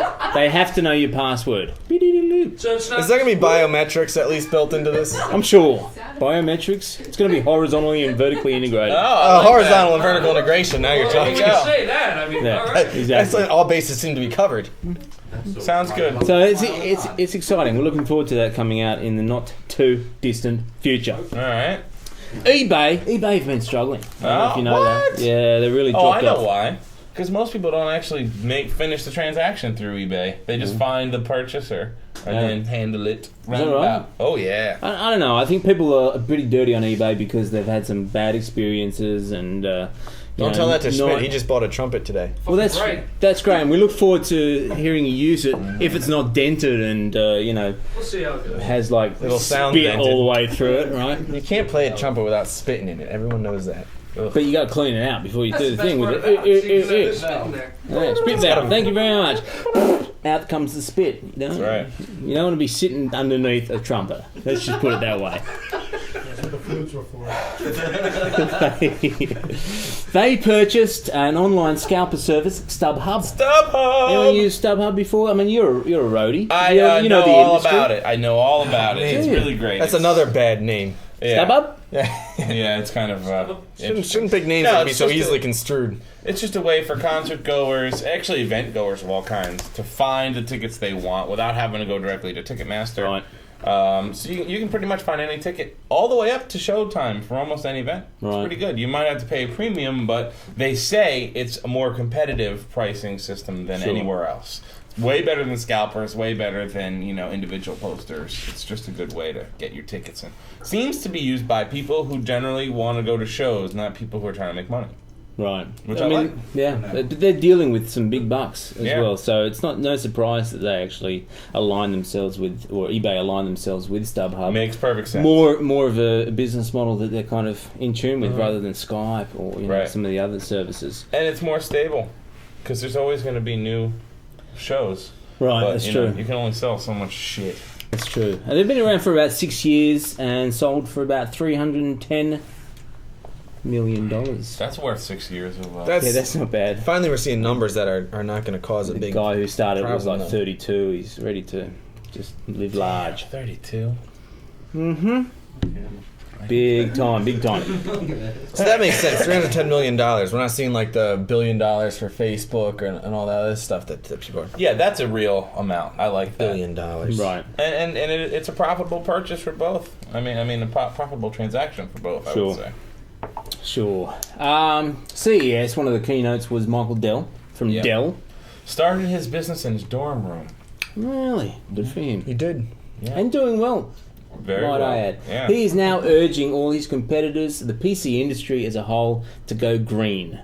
Speaker 5: password.
Speaker 6: So it's not.
Speaker 3: Is there gonna be biometrics at least built into this?
Speaker 5: I'm sure. Biometrics. It's going to be horizontally and vertically integrated.
Speaker 3: Horizontal and vertical integration. Now you're
Speaker 6: Well,
Speaker 3: talking.
Speaker 6: you can say that. I mean,
Speaker 5: Yeah.
Speaker 6: all right.
Speaker 5: Exactly.
Speaker 3: That's like all bases seem to be covered.
Speaker 4: Sounds good.
Speaker 5: So it's exciting. We're looking forward to that coming out in the not too distant future.
Speaker 4: All right.
Speaker 5: eBay have been struggling. I don't know if you know
Speaker 4: what?
Speaker 5: that. Yeah, they really
Speaker 4: Oh, I
Speaker 5: dropped
Speaker 4: know
Speaker 5: off.
Speaker 4: why. Because most people don't actually finish the transaction through eBay. They just find the purchaser and then handle it.
Speaker 5: that right?
Speaker 4: Oh yeah.
Speaker 5: I don't know. I think people are pretty dirty on eBay because they've had some bad experiences and.
Speaker 3: Don't tell that to Schmidt. He just bought a trumpet today.
Speaker 5: Well, that's
Speaker 6: Right.
Speaker 5: that's great, and we look forward to hearing you use it if it's not dented and
Speaker 6: We'll see how it goes.
Speaker 5: has like
Speaker 3: It'll sound
Speaker 5: spit
Speaker 3: dented.
Speaker 5: all the way through it, right?
Speaker 3: You can't play a trumpet without spitting in it. Everyone knows that.
Speaker 5: But you got to clean it out before you
Speaker 6: That's
Speaker 5: do
Speaker 6: the
Speaker 5: the
Speaker 6: best
Speaker 5: thing with
Speaker 6: part
Speaker 5: it.
Speaker 6: about it. See, 'cause there's spit in there.
Speaker 5: Yeah, spit that out. Thank you very much. Out comes the spit. You
Speaker 4: That's
Speaker 5: know?
Speaker 4: right.
Speaker 5: You don't want to be sitting underneath a trumpet. Let's just put it that way. They purchased an online scalper service, StubHub. Anyone
Speaker 4: StubHub.
Speaker 5: used StubHub before? I mean, you're a roadie.
Speaker 4: I
Speaker 5: you
Speaker 4: know
Speaker 5: the
Speaker 4: all
Speaker 5: industry.
Speaker 4: about it. I know all about it. It's
Speaker 5: Yeah.
Speaker 4: really great.
Speaker 3: That's
Speaker 4: It's-
Speaker 3: another bad name.
Speaker 4: Yeah.
Speaker 5: StubHub?
Speaker 4: Yeah, it's kind of.
Speaker 3: Shouldn't big names
Speaker 4: No,
Speaker 3: be
Speaker 4: it's
Speaker 3: so
Speaker 4: just
Speaker 3: easily
Speaker 4: a-
Speaker 3: construed.
Speaker 4: It's just a way for concert goers, actually event goers of all kinds, to find the tickets they want without having to go directly to Ticketmaster.
Speaker 5: Right.
Speaker 4: So you can pretty much find any ticket all the way up to showtime for almost any event. It's
Speaker 5: Right.
Speaker 4: pretty good. You might have to pay a premium, but they say it's a more competitive pricing system than
Speaker 5: Sure.
Speaker 4: anywhere else. It's way better than scalpers, way better than, individual posters. It's just a good way to get your tickets in. Seems to be used by people who generally want to go to shows, not people who are trying to make money.
Speaker 5: Right.
Speaker 4: Which I like.
Speaker 5: Yeah, but they're dealing with some big bucks as
Speaker 4: Yeah.
Speaker 5: well, so it's no surprise that they actually align themselves with, or eBay align themselves with StubHub.
Speaker 4: Makes perfect sense.
Speaker 5: More of a business model that they're kind of in tune with, rather than Skype or
Speaker 4: Right.
Speaker 5: some of the other services.
Speaker 4: And it's more stable because there's always going to be new shows.
Speaker 5: Right,
Speaker 4: But,
Speaker 5: that's
Speaker 4: you know,
Speaker 5: true.
Speaker 4: you can only sell so much shit.
Speaker 5: That's true. And they've been around for about 6 years and sold for about $310 million.
Speaker 4: That's worth 6 years of.
Speaker 5: Yeah, that's not bad.
Speaker 3: Finally, we're seeing numbers that are not going to cause a
Speaker 5: The
Speaker 3: big.
Speaker 5: guy who started was
Speaker 3: problem,
Speaker 5: like
Speaker 3: though.
Speaker 5: 32. He's ready to just live large.
Speaker 4: 32.
Speaker 5: Mm-hmm. Big time, big time.
Speaker 3: So that makes sense. $310 million. We're not seeing like the $1 billion for Facebook and all that other stuff that people are.
Speaker 4: Yeah, that's a real amount. I like that.
Speaker 3: $1 billion.
Speaker 5: Right.
Speaker 4: And it's a profitable purchase for both. I mean a profitable transaction for both. I
Speaker 5: Sure.
Speaker 4: would say.
Speaker 5: Sure. CES, one of the keynotes was Michael Dell from
Speaker 4: Yep.
Speaker 5: Dell.
Speaker 4: Started his business in his dorm room.
Speaker 5: Really? Good for him.
Speaker 3: He did.
Speaker 4: Yeah.
Speaker 5: And doing well.
Speaker 4: Very
Speaker 5: Might
Speaker 4: well.
Speaker 5: I add.
Speaker 4: Yeah.
Speaker 5: He is now urging all his competitors, the PC industry as a whole, to go green.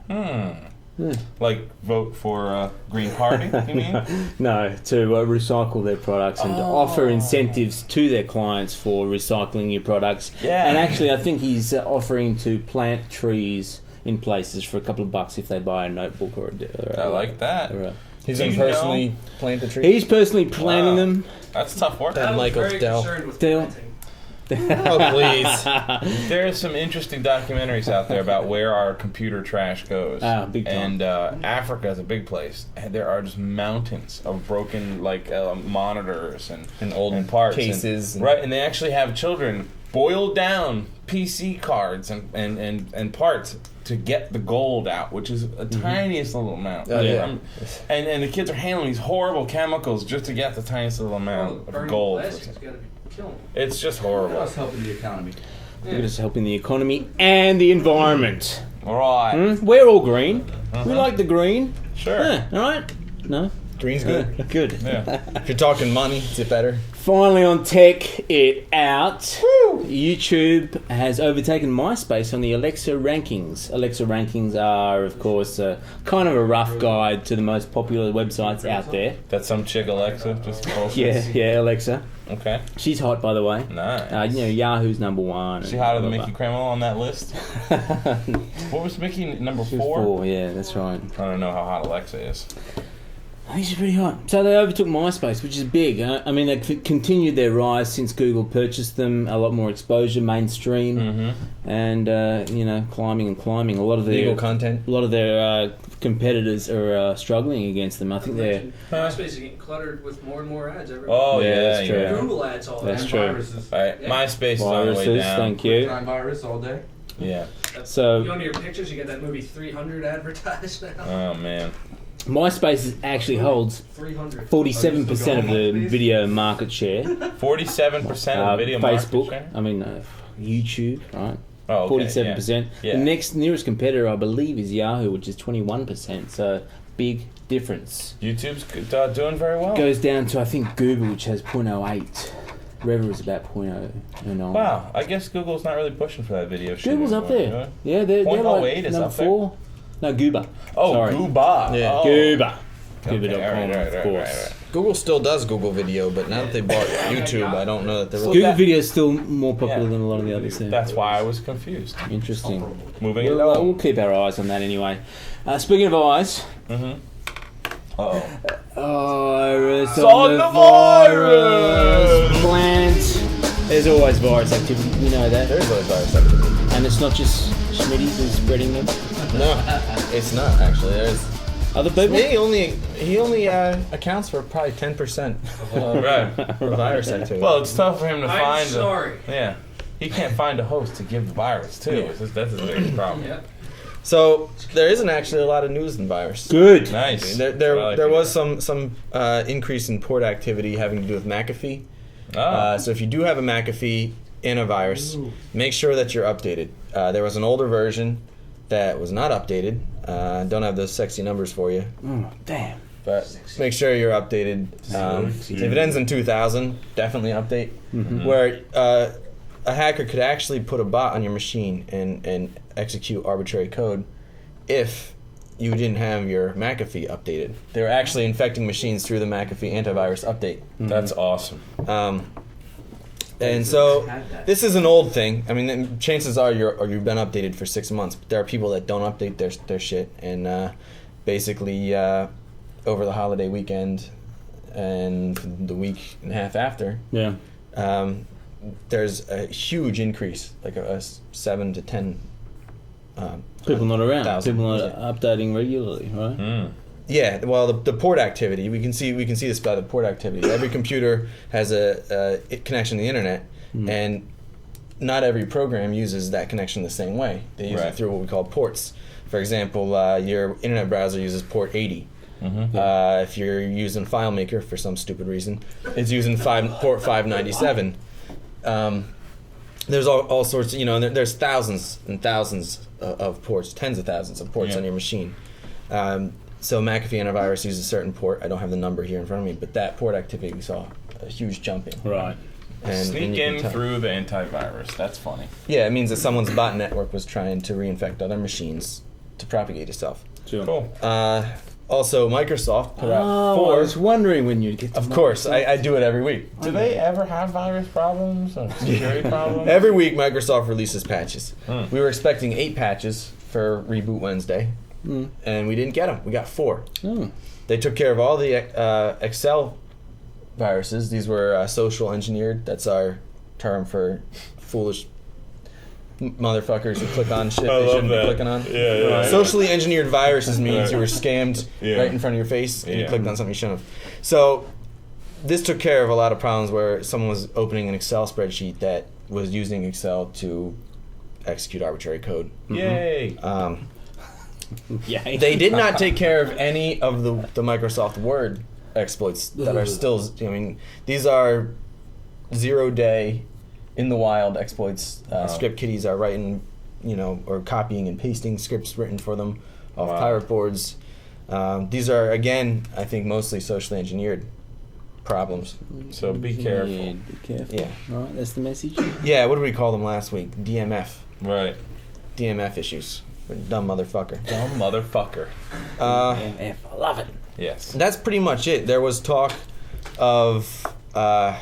Speaker 4: Like vote for Green Party, you mean?
Speaker 5: No, to recycle their products and to offer incentives to their clients for recycling your products.
Speaker 4: Yeah.
Speaker 5: And actually, I think he's offering to plant trees in places for a couple of bucks if they buy a notebook or
Speaker 4: I like that.
Speaker 3: He's
Speaker 4: Do
Speaker 3: going
Speaker 5: Mm.
Speaker 3: to
Speaker 4: you
Speaker 3: personally plant the tree.
Speaker 5: He's personally planting
Speaker 4: Wow.
Speaker 5: them.
Speaker 4: That's tough work.
Speaker 3: That
Speaker 6: I was
Speaker 3: Michael
Speaker 6: very
Speaker 3: Dell.
Speaker 6: concerned with
Speaker 5: Dell.
Speaker 6: planting.
Speaker 3: Oh, please.
Speaker 4: There are some interesting documentaries out there about where our computer trash goes.
Speaker 5: Big time.
Speaker 4: And Africa is a big place. And there are just mountains of broken monitors and
Speaker 3: old
Speaker 4: parts
Speaker 3: cases.
Speaker 4: right, and they actually have children boil down PC cards and parts to get the gold out, which is a tiniest little amount.
Speaker 3: Oh, yeah.
Speaker 4: And the kids are handling these horrible chemicals just to get the tiniest little amount of
Speaker 6: Burning
Speaker 4: gold.
Speaker 6: plastic's got to be killing them.
Speaker 4: It's just horrible.
Speaker 7: That's helping the economy.
Speaker 5: Look at us helping the economy and the environment.
Speaker 4: All right.
Speaker 5: We're all green. We like the green.
Speaker 4: Sure.
Speaker 5: Yeah, all right? No?
Speaker 3: Green's good.
Speaker 5: Good.
Speaker 4: Yeah.
Speaker 3: If you're talking money, is it better?
Speaker 5: Finally on Tech It Out, YouTube has overtaken MySpace on the Alexa rankings. Alexa rankings are, of course, kind of a rough guide to the most popular websites out there.
Speaker 4: That's some chick Alexa just bullshit.
Speaker 5: Yeah, Alexa.
Speaker 4: Okay.
Speaker 5: She's hot, by the way.
Speaker 4: Nice.
Speaker 5: Yahoo's number one.
Speaker 4: Is she hotter than Mickey Kreml on that list? What was Mickey number
Speaker 5: She was
Speaker 4: 4?
Speaker 5: four, yeah, that's right.
Speaker 4: I don't know how hot Alexa is.
Speaker 5: I think she's pretty hot. So they overtook MySpace, which is big. I mean, they've continued their rise since Google purchased them. A lot more exposure, mainstream, and climbing and climbing. A lot of their
Speaker 3: Legal content.
Speaker 5: A lot of their competitors are struggling against them. I think they're.
Speaker 6: MySpace is getting cluttered with more and more ads every
Speaker 4: Oh,
Speaker 5: Yeah,
Speaker 4: yeah,
Speaker 5: that's true.
Speaker 4: yeah.
Speaker 6: Google ads all
Speaker 5: That's
Speaker 6: the
Speaker 5: true.
Speaker 6: time.
Speaker 7: Viruses.
Speaker 4: All right,
Speaker 6: Yeah.
Speaker 4: MySpace is on the way
Speaker 5: Viruses,
Speaker 4: down.
Speaker 5: thank you.
Speaker 7: Time virus all day.
Speaker 4: Yeah.
Speaker 5: So
Speaker 6: You go into your pictures, you get that movie 300 advertised now.
Speaker 4: Oh, man.
Speaker 5: MySpace actually holds
Speaker 6: 300.
Speaker 5: 47% of the video market share.
Speaker 4: 47% of video
Speaker 5: Facebook,
Speaker 4: market share?
Speaker 5: I mean YouTube, right?
Speaker 4: Oh, okay,
Speaker 5: 47%.
Speaker 4: yeah.
Speaker 5: The next nearest competitor, I believe, is Yahoo, which is 21%. So big difference.
Speaker 4: YouTube's doing very well.
Speaker 5: Goes down to I think Google, which has 0.08. Rever is about 0.09.
Speaker 4: Wow, I guess Google's not really pushing for that video shit.
Speaker 5: Google's up
Speaker 4: anymore,
Speaker 5: there.
Speaker 4: really?
Speaker 5: Yeah, they're
Speaker 4: 0.08
Speaker 5: like
Speaker 4: is
Speaker 5: number
Speaker 4: up there?
Speaker 5: 4. No, Gooba.
Speaker 4: Oh,
Speaker 5: Sorry.
Speaker 4: Gooba.
Speaker 3: Yeah.
Speaker 4: Oh.
Speaker 5: Gooba.
Speaker 4: Okay,
Speaker 5: Gooba.com,
Speaker 4: all right,
Speaker 5: of course.
Speaker 4: right.
Speaker 3: Google still does Google Video, but now that they bought YouTube, I don't know that they're really...
Speaker 5: Google Video is still more popular
Speaker 4: Yeah.
Speaker 5: than a lot of the others. Yeah.
Speaker 4: That's why I was confused.
Speaker 5: Interesting.
Speaker 4: Moving it
Speaker 5: We'll
Speaker 4: on.
Speaker 5: keep our eyes on that anyway. Speaking of eyes,
Speaker 4: Uh-oh.
Speaker 5: virus
Speaker 4: on the virus!
Speaker 5: plant. There's always virus activity. We know that,
Speaker 3: There's always virus activity.
Speaker 5: and it's not just Schmitty's who's spreading them.
Speaker 3: No, it's not actually. There's
Speaker 5: Other people.
Speaker 3: he only accounts for probably 10% of
Speaker 4: Right.
Speaker 3: virus activity.
Speaker 4: Well, it's tough for him to
Speaker 6: I'm
Speaker 4: find.
Speaker 6: sorry.
Speaker 4: Yeah. He can't find a host to give the virus to.
Speaker 3: Yeah.
Speaker 4: That's his biggest problem.
Speaker 6: Yeah.
Speaker 3: So there isn't actually a lot of news in virus.
Speaker 5: Good.
Speaker 4: Nice.
Speaker 3: There was some increase in port activity having to do with McAfee.
Speaker 4: Oh.
Speaker 3: So if you do have a McAfee in a virus, make sure that you're updated. There was an older version that was not updated. Don't have those sexy numbers for you,
Speaker 5: Oh, damn.
Speaker 3: but make sure you're updated. If it ends in 2000, definitely update. Where a hacker could actually put a bot on your machine and execute arbitrary code if you didn't have your McAfee updated. They were actually infecting machines through the McAfee antivirus update.
Speaker 4: That's awesome.
Speaker 3: And so this is an old thing. I mean, chances are you've been updated for 6 months. But there are people that don't update their shit, and basically over the holiday weekend and the week and a half after,
Speaker 5: Yeah.
Speaker 3: there's a huge increase, like a 7 to 10.
Speaker 5: People not around.
Speaker 3: 1,000,
Speaker 5: People not
Speaker 3: yeah.
Speaker 5: updating regularly, right?
Speaker 3: Yeah, well, the port activity, we can see this by the port activity. Every computer has a connection to the internet, and not every program uses that connection the same way. They use
Speaker 4: Right.
Speaker 3: it through what we call ports. For example, your internet browser uses port 80. If you're using FileMaker for some stupid reason, it's using port 597. There's all sorts, there's thousands and thousands of ports, tens of thousands of ports on your machine. So McAfee antivirus uses a certain port. I don't have the number here in front of me, but that port activity, we saw a huge jump in.
Speaker 5: Right.
Speaker 3: And
Speaker 4: Sneak
Speaker 3: you can
Speaker 4: in
Speaker 3: tell.
Speaker 4: through the antivirus. That's funny.
Speaker 3: Yeah, it means that someone's bot network was trying to reinfect other machines to propagate itself.
Speaker 5: Sure.
Speaker 4: Cool.
Speaker 3: Also, Microsoft put out
Speaker 5: Oh, I
Speaker 3: 4.
Speaker 5: was wondering when you'd get to
Speaker 3: Of course,
Speaker 5: Microsoft.
Speaker 3: I do it every week.
Speaker 4: Do they ever have virus problems or security problems?
Speaker 3: Every week, Microsoft releases patches.
Speaker 4: Hmm.
Speaker 3: We were expecting 8 patches for Reboot Wednesday, and we didn't get them. We got 4.
Speaker 5: Oh.
Speaker 3: They took care of all the Excel viruses. These were social engineered. That's our term for foolish motherfuckers who click on shit they shouldn't be clicking on.
Speaker 4: Yeah.
Speaker 3: Socially engineered viruses means
Speaker 4: Right.
Speaker 3: you were scammed
Speaker 4: Yeah.
Speaker 3: right in front of your face and you
Speaker 4: Yeah.
Speaker 3: clicked on something you shouldn't have. So this took care of a lot of problems where someone was opening an Excel spreadsheet that was using Excel to execute arbitrary code.
Speaker 4: Yay.
Speaker 5: Yeah.
Speaker 3: They did not take care of any of the Microsoft Word exploits that are still, I mean, these are 0-day in the wild exploits. Script kiddies are writing, or copying and pasting scripts written for them off pirate boards. These are, again, I think mostly socially engineered problems.
Speaker 4: So be careful.
Speaker 5: Yeah, be careful.
Speaker 3: Yeah.
Speaker 5: All right, that's the message.
Speaker 3: Yeah, what did we call them last week? DMF.
Speaker 4: Right.
Speaker 3: DMF issues. Dumb motherfucker.
Speaker 4: Dumb motherfucker.
Speaker 5: I love it.
Speaker 4: Yes.
Speaker 3: That's pretty much it. There was talk of an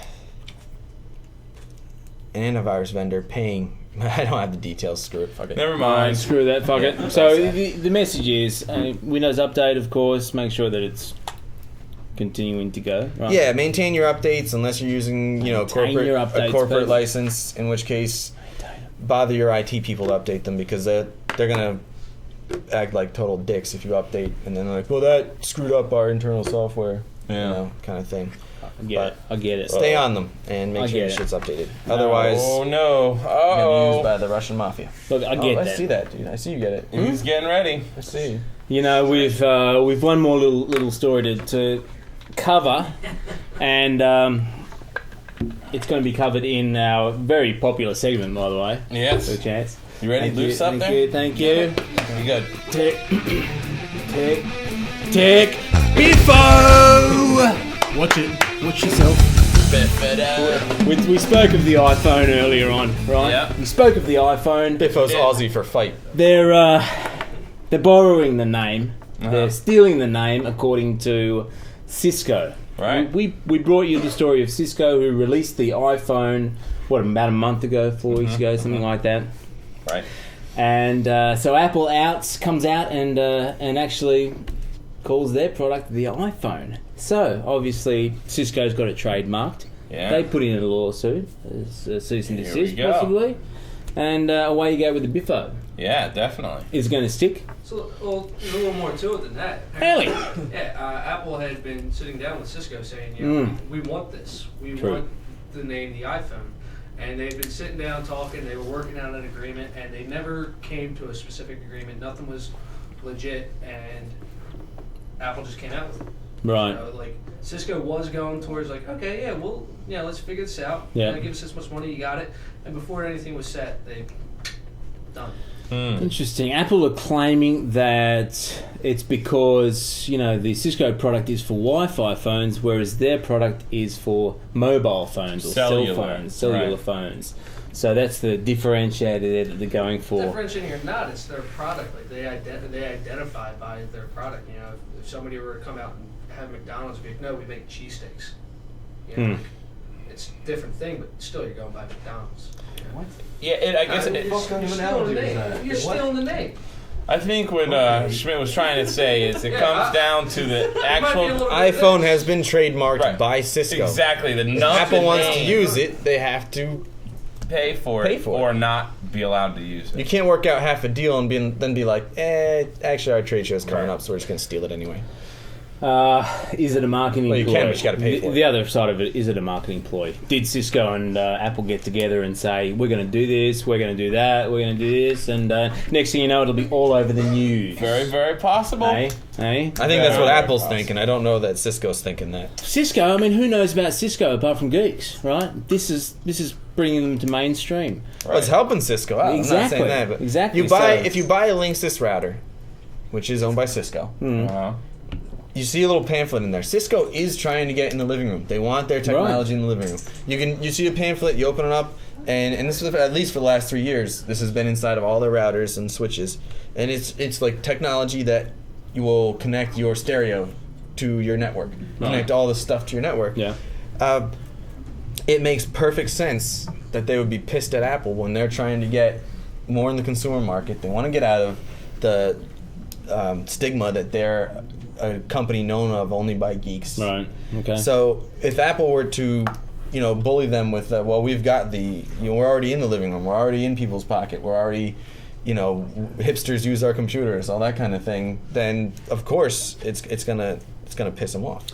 Speaker 3: antivirus vendor paying. I don't have the details. Screw it. Fuck it.
Speaker 4: Never
Speaker 5: Fine,
Speaker 4: mind.
Speaker 5: screw that, fuck it. So the message is Windows Update, of course. Make sure that it's continuing to go. Right?
Speaker 3: Yeah, maintain your updates unless you're using,
Speaker 5: Maintain your
Speaker 3: a
Speaker 5: updates,
Speaker 3: corporate
Speaker 5: please.
Speaker 3: license. In which case, bother your IT people to update them because they're gonna act like total dicks if you update and then they're like, well, that screwed up our internal software.
Speaker 4: Yeah.
Speaker 3: Kind of thing.
Speaker 5: I get it.
Speaker 3: Stay on them and make
Speaker 5: I
Speaker 3: sure your
Speaker 5: get it.
Speaker 3: shit's updated. Otherwise,
Speaker 4: Oh no.
Speaker 3: you're gonna be used by
Speaker 4: Uh-oh.
Speaker 3: the Russian mafia.
Speaker 5: Look, I get
Speaker 3: I
Speaker 5: that.
Speaker 3: see that, dude. I see you get it.
Speaker 4: He's getting ready.
Speaker 3: I see.
Speaker 5: You know, we've one more little story to cover, and it's going to be covered in our very popular segment, by the way.
Speaker 4: Yes.
Speaker 5: So chance.
Speaker 4: You ready? Loose up
Speaker 5: thank
Speaker 4: there?
Speaker 5: you, thank you.
Speaker 4: You good?
Speaker 5: Tick, Biffo! Watch yourself. We spoke of the iPhone earlier on, right?
Speaker 4: Yeah.
Speaker 5: We spoke of the iPhone.
Speaker 3: Biffo's
Speaker 4: Yeah.
Speaker 3: Aussie for fight.
Speaker 5: They're borrowing the name.
Speaker 4: Uh-huh.
Speaker 5: They're stealing the name, according to Cisco.
Speaker 4: Right.
Speaker 5: We brought you the story of Cisco, who released the iPhone, about a month ago, 4 weeks ago, something like that.
Speaker 4: Right.
Speaker 5: And so Apple comes out and actually calls their product the iPhone. So obviously Cisco's got it trademarked.
Speaker 4: Yeah.
Speaker 5: They put in a lawsuit, a cease and
Speaker 4: Here we
Speaker 5: desist
Speaker 4: go.
Speaker 5: possibly, and away you go with the Biffo.
Speaker 4: Yeah, definitely.
Speaker 5: Is it going to stick?
Speaker 6: So, there's a little more to it than that.
Speaker 5: Really?
Speaker 6: Yeah, Apple had been sitting down with Cisco saying, we want this. We
Speaker 5: True.
Speaker 6: want the name the iPhone. And they've been sitting down talking, they were working out an agreement, and they never came to a specific agreement. Nothing was legit, and Apple just came out with it.
Speaker 5: Right.
Speaker 6: Cisco was going towards okay, let's figure this out.
Speaker 5: Yeah.
Speaker 6: Give us this much money, you got it. And before anything was set, they done.
Speaker 5: Interesting. Apple are claiming that it's because, the Cisco product is for Wi-Fi phones, whereas their product is for mobile phones or
Speaker 4: Cellular,
Speaker 5: cell phones, cellular
Speaker 4: right.
Speaker 5: phones. So that's the differentiator there that they're going for.
Speaker 6: Differentiating or not, it's their product. Like they identify by their product. If somebody were to come out and have McDonald's, be like, no, we make cheesesteaks. It's a different thing, but still, you're going by McDonald's.
Speaker 7: What?
Speaker 4: Yeah, I guess
Speaker 6: You're
Speaker 7: fuck kind of
Speaker 6: stealing the
Speaker 7: analogy is
Speaker 6: name.
Speaker 7: that?
Speaker 6: You're
Speaker 7: What?
Speaker 6: stealing the name.
Speaker 4: I think what Schmidt was trying to say is it comes down to the
Speaker 6: Might be a
Speaker 4: actual
Speaker 6: little-
Speaker 3: iPhone has been trademarked
Speaker 4: Right.
Speaker 3: by Cisco.
Speaker 4: exactly the
Speaker 3: If
Speaker 4: nothing
Speaker 3: Apple wants to
Speaker 4: name.
Speaker 3: use it, they have to.
Speaker 4: pay for
Speaker 3: Pay
Speaker 4: it
Speaker 3: for it.
Speaker 4: or not be allowed to use
Speaker 3: You
Speaker 4: it.
Speaker 3: can't work out half a deal and then be like, actually our trade show's coming
Speaker 4: Right.
Speaker 3: up, so we're just gonna steal it anyway.
Speaker 5: Is it a marketing
Speaker 3: Well, you
Speaker 5: ploy?
Speaker 3: can, but you gotta pay for it.
Speaker 5: The other side of it, is it a marketing ploy? Did Cisco and Apple get together and say, we're going to do this, we're going to do that, we're going to do this, and next thing you know, it'll be all over the news.
Speaker 4: Very, very possible.
Speaker 5: Hey?
Speaker 3: I think that's what
Speaker 4: Very
Speaker 3: Apple's
Speaker 4: possible.
Speaker 3: thinking. I don't know that Cisco's thinking that.
Speaker 5: Cisco, who knows about Cisco apart from geeks, right? This is bringing them to mainstream.
Speaker 3: Well, it's helping Cisco out.
Speaker 5: Exactly.
Speaker 3: I'm not saying that, but
Speaker 5: Exactly.
Speaker 3: if you buy a Linksys router, which is owned by Cisco,
Speaker 4: Uh-huh.
Speaker 3: you see a little pamphlet in there. Cisco is trying to get in the living room. They want their technology in the living room. You see a pamphlet, you open it up, and this is at least for the last 3 years. This has been inside of all their routers and switches, and it's like technology that you will connect your stereo to your network, connect all this stuff to your network.
Speaker 5: Yeah.
Speaker 3: It makes perfect sense that they would be pissed at Apple when they're trying to get more in the consumer market. They want to get out of the stigma that they're a company known of only by geeks.
Speaker 5: Right. Okay.
Speaker 3: So if Apple were to, bully them with, well, we've got we're already in the living room, we're already in people's pocket, we're already, hipsters use our computers, all that kind of thing, then of course it's gonna piss them off.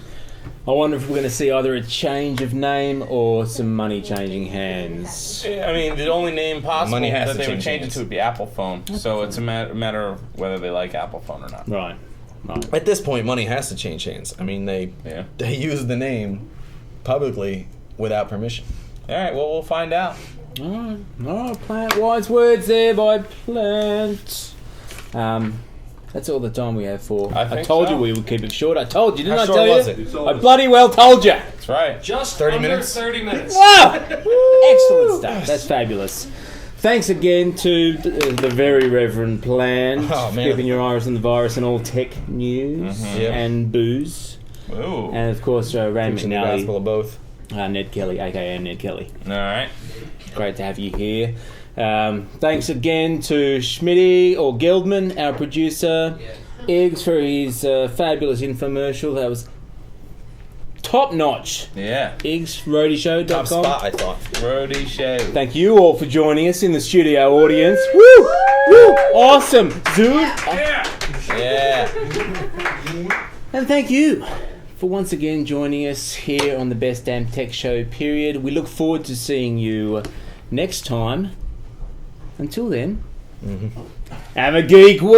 Speaker 5: I wonder if we're going to see either a change of name or some money changing hands.
Speaker 4: I mean, the only name possible
Speaker 3: Money has
Speaker 4: that
Speaker 3: to
Speaker 4: they would
Speaker 3: change
Speaker 4: change it
Speaker 3: hands.
Speaker 4: to would be Apple Phone. So it's a matter of whether they like Apple Phone or not.
Speaker 5: Right.
Speaker 3: At this point, money has to change hands. I mean, they use the name publicly without permission.
Speaker 4: All right, well, we'll find out.
Speaker 5: All right, Plant. Wise words there by Plant. That's all the time we have for.
Speaker 4: I
Speaker 5: I
Speaker 4: think
Speaker 5: told
Speaker 4: so.
Speaker 5: you we would keep it short. I told you, didn't
Speaker 3: How
Speaker 5: I
Speaker 3: short
Speaker 5: tell
Speaker 3: was
Speaker 5: you?
Speaker 3: it?
Speaker 5: I bloody well told you.
Speaker 4: That's right.
Speaker 6: Just
Speaker 3: 30
Speaker 6: under
Speaker 3: minutes?
Speaker 6: 30 minutes.
Speaker 5: Wow! Excellent stuff. That's fabulous. Thanks again to the very Reverend Plant
Speaker 3: Oh,
Speaker 5: for
Speaker 3: man.
Speaker 5: keeping your eyes on the virus and all tech news
Speaker 3: Yep.
Speaker 5: and booze.
Speaker 4: Ooh.
Speaker 5: And of course, Rand
Speaker 3: Preaching the gospel
Speaker 5: McNally,
Speaker 3: of both.
Speaker 5: Ned Kelly, aka Ned Kelly.
Speaker 4: All right.
Speaker 5: Great to have you here. Thanks again to Schmitty or Geldman, our producer. Eggs for his fabulous infomercial. That was top notch.
Speaker 4: Yeah.
Speaker 5: EggsRoadieShow.com.
Speaker 3: Top spot, I thought.
Speaker 4: Roadie Show.
Speaker 5: Thank you all for joining us in the studio audience. Woo! Woo! Awesome, dude.
Speaker 4: Yeah.
Speaker 5: And thank you for once again joining us here on the Best Damn Tech Show period. We look forward to seeing you next time. Until then, have a geek week!